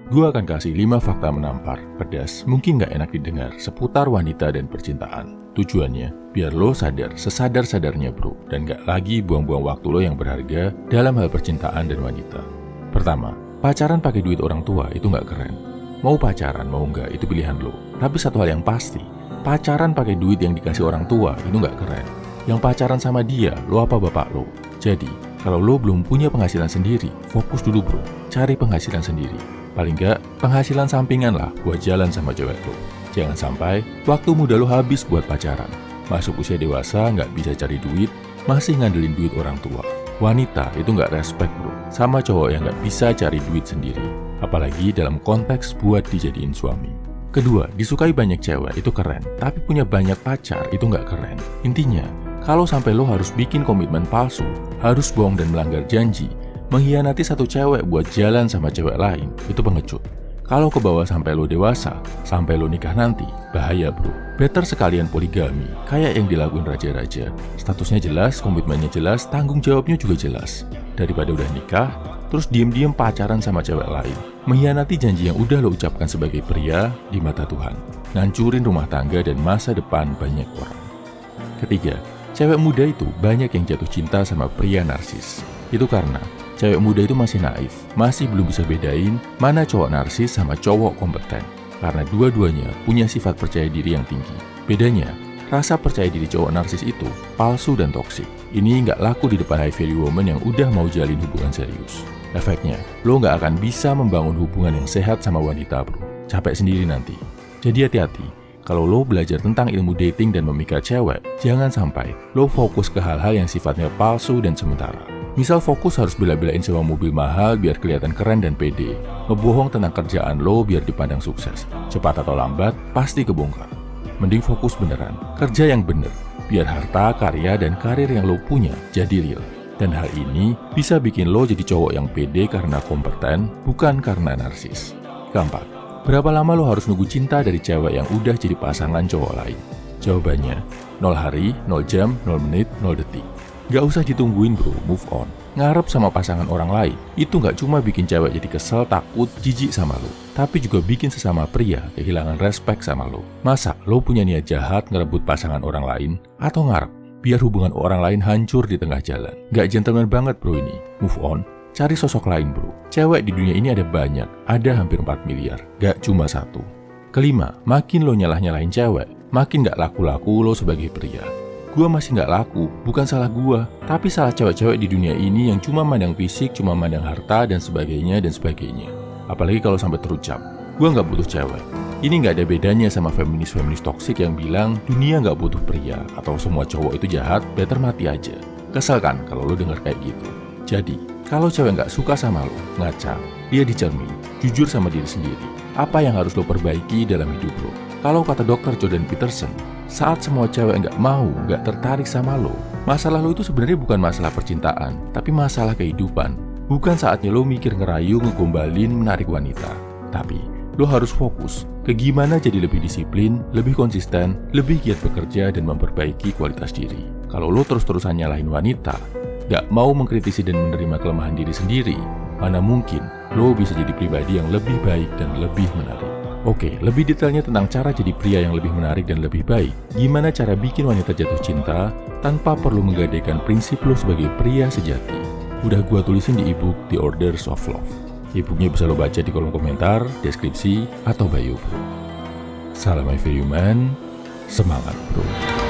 gue akan kasih 5 fakta menampar, pedas, mungkin gak enak didengar seputar wanita dan percintaan. Tujuannya, biar lo sadar sesadar-sadarnya bro, dan gak lagi buang-buang waktu lo yang berharga dalam hal percintaan dan wanita. Pertama, pacaran pakai duit orang tua itu gak keren. Mau pacaran, mau enggak, itu pilihan lo. Tapi satu hal yang pasti, pacaran pakai duit yang dikasih orang tua itu gak keren. Yang pacaran sama dia, lo apa bapak lo? Jadi, kalau lo belum punya penghasilan sendiri, fokus dulu bro, cari penghasilan sendiri. Paling nggak, penghasilan sampingan lah buat jalan sama cewek lo. Jangan sampai waktu muda lo habis buat pacaran. Masuk usia dewasa nggak bisa cari duit, masih ngandelin duit orang tua. Wanita itu nggak respect bro, sama cowok yang nggak bisa cari duit sendiri. Apalagi dalam konteks buat dijadiin suami. Kedua, disukai banyak cewek itu keren, tapi punya banyak pacar itu nggak keren. Intinya, kalau sampai lo harus bikin komitmen palsu, harus bohong dan melanggar janji, mengkhianati satu cewek buat jalan sama cewek lain, itu pengecut. Kalau ke bawah sampai lo dewasa, sampai lo nikah nanti, bahaya bro. Better sekalian poligami, kayak yang dilakuin raja-raja. Statusnya jelas, komitmennya jelas, tanggung jawabnya juga jelas. Daripada udah nikah, terus diem-diem pacaran sama cewek lain. Mengkhianati janji yang udah lo ucapkan sebagai pria di mata Tuhan. Ngancurin rumah tangga dan masa depan banyak orang. Ketiga, cewek muda itu banyak yang jatuh cinta sama pria narsis. Itu karena cewek muda itu masih naif, masih belum bisa bedain mana cowok narsis sama cowok kompeten. Karena dua-duanya punya sifat percaya diri yang tinggi. Bedanya, rasa percaya diri cowok narsis itu palsu dan toksik. Ini nggak laku di depan high value woman yang udah mau jalin hubungan serius. Efeknya, lo nggak akan bisa membangun hubungan yang sehat sama wanita bro. Capek sendiri nanti. Jadi hati-hati. Kalau lo belajar tentang ilmu dating dan memikat cewek, jangan sampai lo fokus ke hal-hal yang sifatnya palsu dan sementara. Misal fokus harus bela-belain sewa mobil mahal biar kelihatan keren dan pede. Ngebohong tentang kerjaan lo biar dipandang sukses. Cepat atau lambat, pasti kebongkar. Mending fokus beneran, kerja yang bener. Biar harta, karya, dan karir yang lo punya jadi real. Dan hal ini bisa bikin lo jadi cowok yang pede karena kompeten, bukan karena narsis. Keempat, berapa lama lo harus nunggu cinta dari cewek yang udah jadi pasangan cowok lain? Jawabannya, 0 hari, 0 jam, 0 menit, 0 detik. Gak usah ditungguin bro, move on. Ngarep sama pasangan orang lain, itu gak cuma bikin cewek jadi kesel, takut, jijik sama lo, tapi juga bikin sesama pria kehilangan respect sama lo. Masa lo punya niat jahat ngerebut pasangan orang lain? Atau ngarep biar hubungan orang lain hancur di tengah jalan? Gak gentleman banget bro ini, move on. Cari sosok lain bro. Cewek di dunia ini ada banyak, ada hampir 4 miliar, gak cuma satu. Kelima, makin lo nyalah-nyalahin cewek, makin gak laku-laku lo sebagai pria. Gua masih gak laku, bukan salah gua, tapi salah cewek-cewek di dunia ini yang cuma mandang fisik, cuma mandang harta, dan sebagainya, dan sebagainya. Apalagi kalau sampai terucap, gua gak butuh cewek. Ini gak ada bedanya sama feminis-feminis toksik yang bilang dunia gak butuh pria, atau semua cowok itu jahat, better mati aja. Kesel kan kalau lo denger kayak gitu. Jadi, kalau cewek gak suka sama lo, ngaca, dia dicermin, jujur sama diri sendiri. Apa yang harus lo perbaiki dalam hidup lo? Kalau kata dokter Jordan Peterson, saat semua cewek nggak mau, nggak tertarik sama lo, masalah lo itu sebenarnya bukan masalah percintaan, tapi masalah kehidupan. Bukan saatnya lo mikir ngerayu, ngegombalin, menarik wanita. Tapi, lo harus fokus ke gimana jadi lebih disiplin, lebih konsisten, lebih giat bekerja, dan memperbaiki kualitas diri. Kalau lo terus-terusan nyalahin wanita, nggak mau mengkritisi dan menerima kelemahan diri sendiri, mana mungkin lo bisa jadi pribadi yang lebih baik dan lebih menarik. Oke, lebih detailnya tentang cara jadi pria yang lebih menarik dan lebih baik, gimana cara bikin wanita jatuh cinta tanpa perlu menggadaikan prinsip lo sebagai pria sejati, udah gua tulisin di ebook The Orders of Love. Ebooknya bisa lo baca di kolom komentar, deskripsi, atau bio bro. Salam my value man, semangat bro.